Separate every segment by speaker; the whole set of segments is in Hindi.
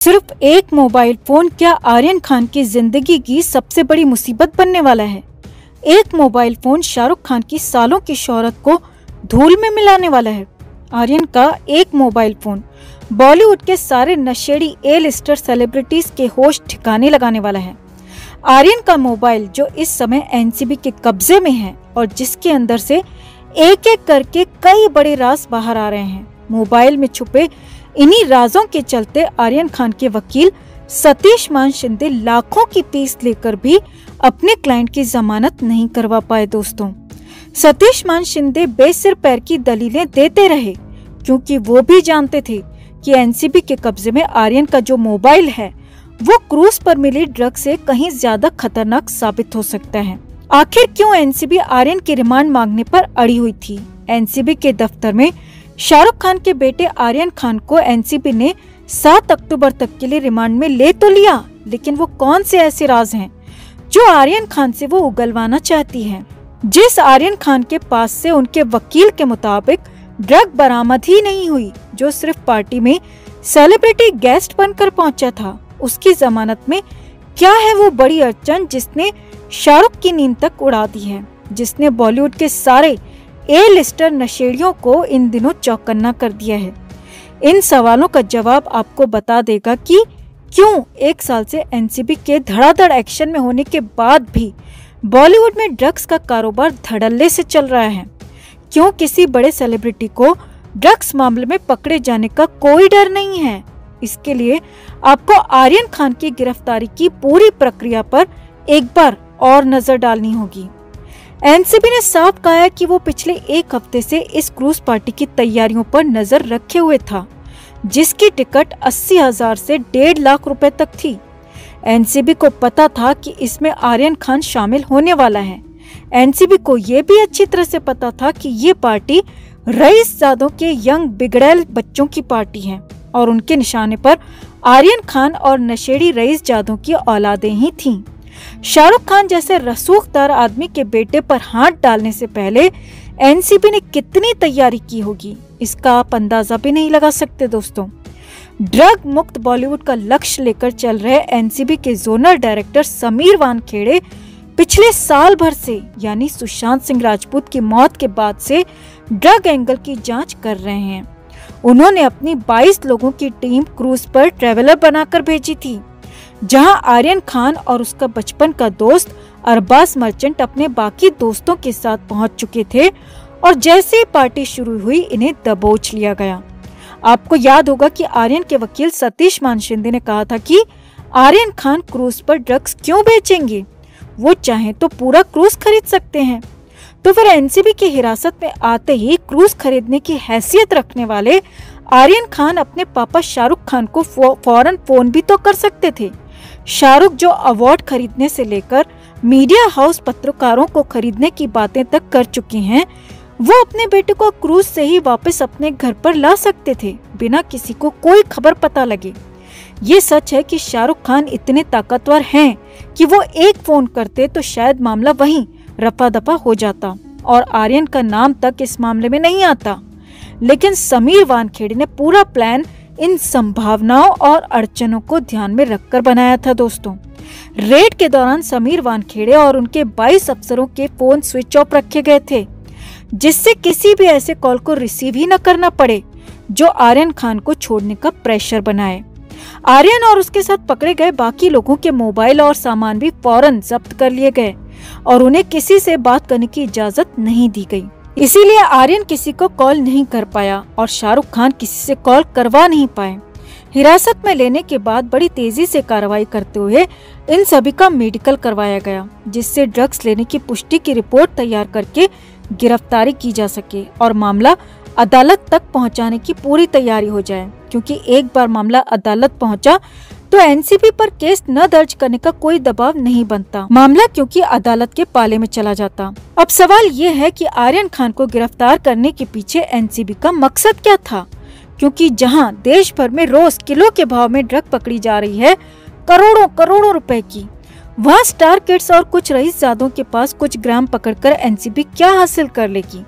Speaker 1: सिर्फ एक मोबाइल फोन क्या आर्यन खान की जिंदगी की सबसे बड़ी मुसीबत बनने वाला है। एक मोबाइल फोन शाहरुख खान की सालों की शोहरत को धूल में मिलाने वाला है। आर्यन का एक मोबाइल फोन बॉलीवुड के सारे नशेड़ी ए लिस्टर सेलिब्रिटीज के होश ठिकाने लगाने वाला है। आर्यन का मोबाइल जो इस समय एनसीबी के कब्जे में है और जिसके अंदर से एक एक करके कई बड़े राज बाहर आ रहे हैं। मोबाइल में छुपे इन्हीं राजों के चलते आर्यन खान के वकील सतीश मान शिंदे लाखों की फीस लेकर भी अपने क्लाइंट की जमानत नहीं करवा पाए। दोस्तों, सतीश मान शिंदे बेसिर पैर की दलीलें देते रहे क्योंकि वो भी जानते थे कि एनसीबी के कब्जे में आर्यन का जो मोबाइल है वो क्रूज पर मिली ड्रग से कहीं ज्यादा खतरनाक साबित हो सकता है। आखिर क्यों एनसीबी आर्यन की रिमांड मांगने पर अड़ी हुई थी? एनसीबी के दफ्तर में शाहरुख खान के बेटे आर्यन खान को एनसीबी ने 7 अक्टूबर तक के लिए रिमांड में ले तो लिया, लेकिन वो कौन से ऐसे राज हैं जो आर्यन खान से वो उगलवाना चाहती है? जिस आर्यन खान के पास से उनके वकील के मुताबिक ड्रग बरामद ही नहीं हुई, जो सिर्फ पार्टी में सेलिब्रिटी गेस्ट बनकर पहुंचा था, उसकी जमानत में क्या है वो बड़ी अड़चन जिसने शाहरुख की नींद तक उड़ा दी है, जिसने बॉलीवुड के सारे ए लिस्टर नशेड़ियों को इन दिनों चौकन्ना कर दिया है? इन सवालों का जवाब आपको बता देगा कि क्यों 1 साल से एनसीबी के धड़ाधड़ एक्शन में होने के बाद भी बॉलीवुड में ड्रग्स का कारोबार धड़ल्ले से चल रहा है। क्यों किसी बड़े सेलिब्रिटी को ड्रग्स मामले में पकड़े जाने का कोई डर नहीं है? इसके लिए आपको आर्यन खान की गिरफ्तारी की पूरी प्रक्रिया पर एक बार और नजर डालनी होगी। एनसीबी ने साफ कहा है कि वो पिछले 1 हफ्ते से इस क्रूज पार्टी की तैयारियों पर नजर रखे हुए था, जिसकी टिकट 80,000 से 1.5 लाख रुपए तक थी। एनसीबी को पता था कि इसमें आर्यन खान शामिल होने वाला है। एनसीबी को ये भी अच्छी तरह से पता था कि ये पार्टी रईसजादों के यंग बिगड़ैल बच्चों की पार्टी है और उनके निशाने पर आर्यन खान और नशेड़ी रईसजादों की औलादें ही थीं। शाहरुख खान जैसे रसूखदार आदमी के बेटे पर हाथ डालने से पहले एनसीबी ने कितनी तैयारी की होगी, इसका आप अंदाजा भी नहीं लगा सकते। दोस्तों, ड्रग मुक्त बॉलीवुड का लक्ष्य लेकर चल रहे एनसीबी के जोनल डायरेक्टर समीर वानखेड़े पिछले साल भर से यानी सुशांत सिंह राजपूत की मौत के बाद से ड्रग एंगल की जांच कर रहे हैं। उन्होंने अपनी 22 लोगों की टीम क्रूज पर ट्रेवलर बनाकर भेजी थी, जहां आर्यन खान और उसका बचपन का दोस्त अरबाज मर्चेंट अपने बाकी दोस्तों के साथ पहुंच चुके थे और जैसे ही पार्टी शुरू हुई इन्हें दबोच लिया गया। आपको याद होगा कि आर्यन के वकील सतीश मान शिंदे ने कहा था कि आर्यन खान क्रूज पर ड्रग्स क्यों बेचेंगे, वो चाहे तो पूरा क्रूज खरीद सकते हैं। तो फिर एनसीबी की हिरासत में आते ही क्रूज खरीदने की हैसियत रखने वाले आर्यन खान अपने पापा शाहरुख खान को फौरन फोन भी तो कर सकते थे। शाहरुख जो अवार्ड खरीदने से लेकर मीडिया हाउस पत्रकारों को खरीदने की बातें तक कर चुके हैं, वो अपने बेटे को क्रूज से ही वापस अपने घर पर ला सकते थे बिना किसी को कोई खबर पता लगे। ये सच है कि शाहरुख खान इतने ताकतवर हैं कि वो एक फोन करते तो शायद मामला वहीं रफा दफा हो जाता और आर्यन का नाम तक इस मामले में नहीं आता। लेकिन समीर वानखेड़े ने पूरा प्लान इन संभावनाओं और अड़चनों को ध्यान में रखकर बनाया था। दोस्तों, रेड के दौरान समीर वानखेड़े और उनके 22 अफसरों के फोन स्विच ऑफ रखे गए थे, जिससे किसी भी ऐसे कॉल को रिसीव ही न करना पड़े जो आर्यन खान को छोड़ने का प्रेशर बनाए। आर्यन और उसके साथ पकड़े गए बाकी लोगों के मोबाइल और सामान भी फौरन जब्त कर लिए गए और उन्हें किसी से बात करने की इजाजत नहीं दी गई। इसीलिए आर्यन किसी को कॉल नहीं कर पाया और शाहरुख खान किसी से कॉल करवा नहीं पाए। हिरासत में लेने के बाद बड़ी तेजी से कार्रवाई करते हुए इन सभी का मेडिकल करवाया गया, जिससे ड्रग्स लेने की पुष्टि की रिपोर्ट तैयार करके गिरफ्तारी की जा सके और मामला अदालत तक पहुंचाने की पूरी तैयारी हो जाए, क्योंकि एक बार मामला अदालत पहुंचा तो एनसीबी पर केस न दर्ज करने का कोई दबाव नहीं बनता, मामला क्योंकि अदालत के पाले में चला जाता। अब सवाल ये है कि आर्यन खान को गिरफ्तार करने के पीछे एनसीबी का मकसद क्या था, क्योंकि जहां देश भर में रोज किलो के भाव में ड्रग पकड़ी जा रही है करोड़ों करोड़ों रुपए की, वहाँ स्टार किड्स और कुछ रईसजादों के पास कुछ ग्राम पकड़कर एनसीबी क्या हासिल कर लेगी।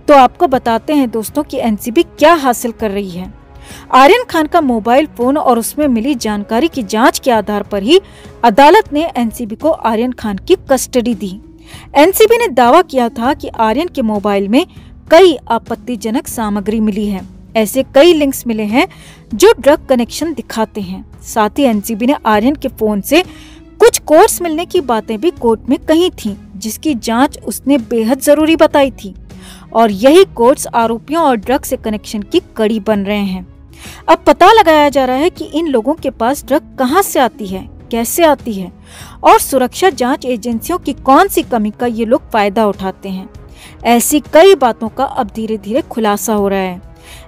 Speaker 1: तो आपको बताते हैं दोस्तों कि एनसीबी क्या हासिल कर रही है। आर्यन खान का मोबाइल फोन और उसमें मिली जानकारी की जांच के आधार पर ही अदालत ने एनसीबी को आर्यन खान की कस्टडी दी। एनसीबी ने दावा किया था कि आर्यन के मोबाइल में कई आपत्तिजनक सामग्री मिली है। ऐसे कई लिंक्स मिले हैं जो ड्रग कनेक्शन दिखाते हैं। साथ ही एनसीबी ने आर्यन के फोन से कुछ कोड्स मिलने की बातें भी कोर्ट में कही थी, जिसकी जांच उसने बेहद जरूरी बताई थी। और यही कोड्स आरोपियों और ड्रग से कनेक्शन की कड़ी बन रहे हैं। अब पता लगाया जा रहा है कि इन लोगों के पास ड्रग कहां से आती है, कैसे आती है और सुरक्षा जांच एजेंसियों की कौन सी कमी का ये लोग फायदा उठाते हैं। ऐसी कई बातों का अब धीरे धीरे खुलासा हो रहा है।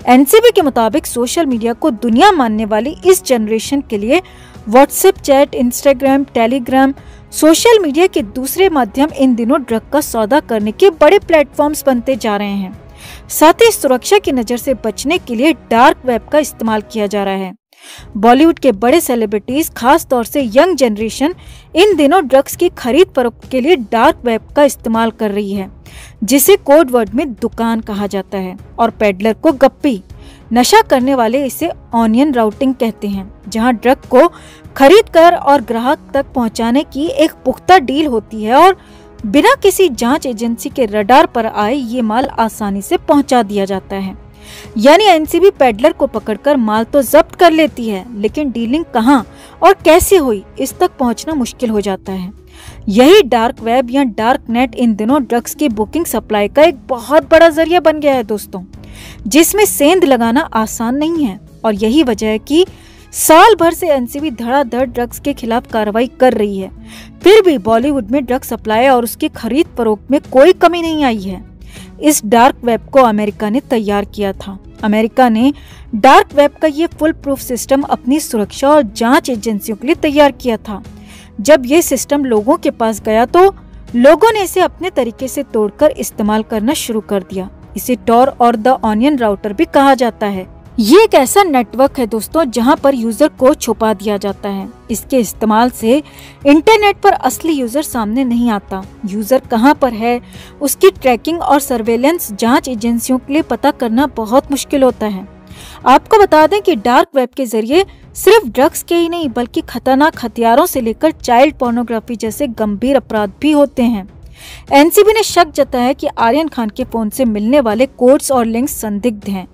Speaker 1: एनसीबी के मुताबिक सोशल मीडिया को दुनिया मानने वाली इस जनरेशन के लिए WhatsApp chat, Instagram, Telegram, social media के दूसरे माध्यम इन दिनों ड्रग का सौदा करने के बड़े प्लेटफॉर्म्स बनते जा रहे हैं। साथ ही सुरक्षा की नजर से बचने के लिए डार्क वेब का इस्तेमाल किया जा रहा है। बॉलीवुड के बड़े सेलिब्रिटीज, खास तौर से यंग जनरेशन, इन दिनों ड्रग्स की खरीद फरोख्त के लिए डार्क वेब का इस्तेमाल कर रही है, जिसे कोड वर्ड में दुकान कहा जाता है और पेडलर को गप्पी। नशा करने वाले इसे ऑनियन राउटिंग कहते हैं, जहां ड्रग को खरीद कर और ग्राहक तक पहुंचाने की एक पुख्ता डील होती है और बिना किसी जांच एजेंसी के रडार पर आए ये माल आसानी से पहुंचा दिया जाता है। यानी एनसीबी पेडलर को पकड़कर माल तो जब्त कर लेती है, लेकिन डीलिंग कहां और कैसे हुई इस तक पहुंचना मुश्किल हो जाता है। यही डार्क वेब या डार्क नेट इन दिनों ड्रग्स की बुकिंग सप्लाई का एक बहुत बड़ा जरिया बन गया है दोस्तों, जिसमें सेंध लगाना आसान नहीं है। और यही वजह है कि साल भर से एनसीबी धड़ाधड़ ड्रग्स के खिलाफ कार्रवाई कर रही है, फिर भी बॉलीवुड में ड्रग सप्लाई और उसकी खरीद फरोख्त में कोई कमी नहीं आई है। इस डार्क वेब को अमेरिका ने तैयार किया था। अमेरिका ने डार्क वेब का ये फुल प्रूफ सिस्टम अपनी सुरक्षा और जांच एजेंसियों के लिए तैयार किया था। जब ये सिस्टम लोगों के पास गया तो लोगों ने इसे अपने तरीके से तोड़कर इस्तेमाल करना शुरू कर दिया। इसे टॉर और द ऑनियन राउटर भी कहा जाता है। ये एक ऐसा नेटवर्क है दोस्तों जहां पर यूजर को छुपा दिया जाता है। इसके इस्तेमाल से इंटरनेट पर असली यूजर सामने नहीं आता। यूजर कहां पर है, उसकी ट्रैकिंग और सर्वेलेंस जांच एजेंसियों के लिए पता करना बहुत मुश्किल होता है। आपको बता दें कि डार्क वेब के जरिए सिर्फ ड्रग्स के ही नहीं बल्कि खतरनाक हथियारों से लेकर चाइल्ड पोर्नोग्राफी जैसे गंभीर अपराध भी होते हैं। एनसीबी ने शक जताया है कि आर्यन खान के फोन से मिलने वाले कोड्स और लिंक्स संदिग्ध हैं,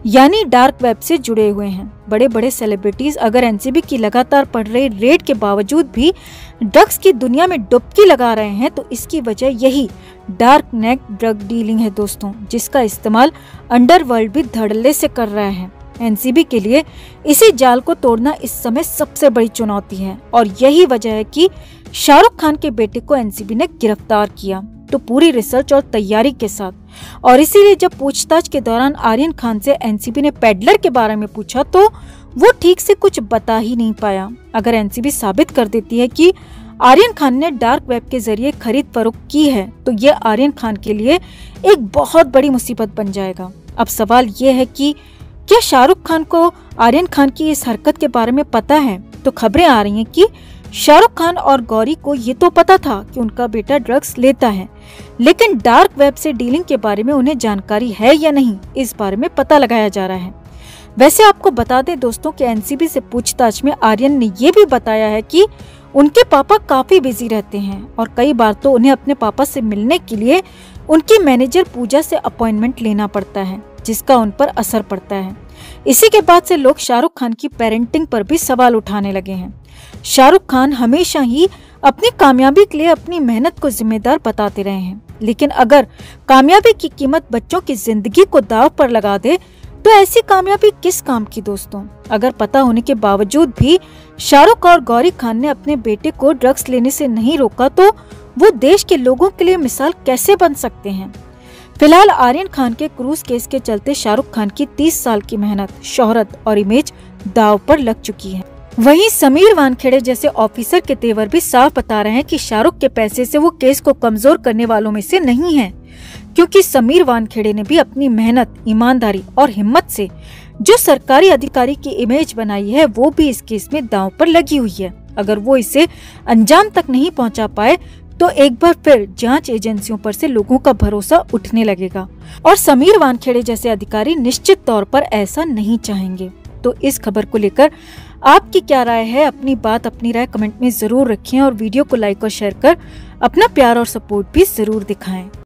Speaker 1: यानी डार्क वेब से जुड़े हुए हैं। बड़े बड़े सेलिब्रिटीज अगर एनसीबी की लगातार बढ़ रही रेड के बावजूद भी ड्रग्स की दुनिया में डुबकी लगा रहे हैं, तो इसकी वजह यही डार्क नेट ड्रग डीलिंग है दोस्तों, जिसका इस्तेमाल अंडरवर्ल्ड भी धड़ल्ले से कर रहा है। एनसीबी के लिए इसी जाल को तोड़ना इस समय सबसे बड़ी चुनौती है और यही वजह है कि शाहरुख खान के बेटे को एनसीबी ने गिरफ्तार किया, तो पूरी रिसर्च और तैयारी के साथ। और इसीलिए जब पूछताछ के दौरान आर्यन खान से एनसीबी ने पेडलर के बारे में पूछा तो वो ठीक से कुछ बता ही नहीं पाया। अगर एनसीबी साबित कर देती है कि आर्यन खान ने डार्क वेब के जरिए खरीद फरोख्त की है, तो ये आर्यन खान के लिए एक बहुत बड़ी मुसीबत बन जाएगा। अब सवाल ये है कि क्या शाहरुख खान को आर्यन खान की इस हरकत के बारे में पता है? तो खबरें आ रही हैं कि शाहरुख खान और गौरी को ये तो पता था कि उनका बेटा ड्रग्स लेता है, लेकिन डार्क वेब से डीलिंग के बारे में उन्हें जानकारी है या नहीं, इस बारे में पता लगाया जा रहा है। वैसे आपको बता दें दोस्तों कि एनसीबी से पूछताछ में आर्यन ने ये भी बताया है कि उनके पापा काफी बिजी रहते हैं और कई बार तो उन्हें अपने पापा से मिलने के लिए उनकी मैनेजर पूजा से अपॉइंटमेंट लेना पड़ता है, जिसका उन पर असर पड़ता है। इसी के बाद से लोग शाहरुख खान की पेरेंटिंग पर भी सवाल उठाने लगे हैं। शाहरुख खान हमेशा ही अपनी कामयाबी के लिए अपनी मेहनत को जिम्मेदार बताते रहे हैं, लेकिन अगर कामयाबी की कीमत बच्चों की जिंदगी को दांव पर लगा दे तो ऐसी कामयाबी किस काम की दोस्तों। अगर पता होने के बावजूद भी शाहरुख और गौरी खान ने अपने बेटे को ड्रग्स लेने से नहीं रोका तो वो देश के लोगों के लिए मिसाल कैसे बन सकते हैं। फिलहाल आर्यन खान के क्रूज केस के चलते शाहरुख खान की 30 साल की मेहनत, शोहरत और इमेज दांव पर लग चुकी है। वहीं समीर वानखेड़े जैसे ऑफिसर के तेवर भी साफ बता रहे हैं कि शाहरुख के पैसे से वो केस को कमजोर करने वालों में से नहीं है, क्योंकि समीर वानखेड़े ने भी अपनी मेहनत, ईमानदारी और हिम्मत से जो सरकारी अधिकारी की इमेज बनाई है वो भी इस केस में दांव पर लगी हुई है। अगर वो इसे अंजाम तक नहीं पहुंचा पाए तो एक बार फिर जांच एजेंसियों पर से लोगों का भरोसा उठने लगेगा और समीर वानखेड़े जैसे अधिकारी निश्चित तौर पर ऐसा नहीं चाहेंगे। तो इस खबर को लेकर आपकी क्या राय है? अपनी राय कमेंट में जरूर रखें और वीडियो को लाइक और शेयर कर अपना प्यार और सपोर्ट भी जरूर दिखाएं।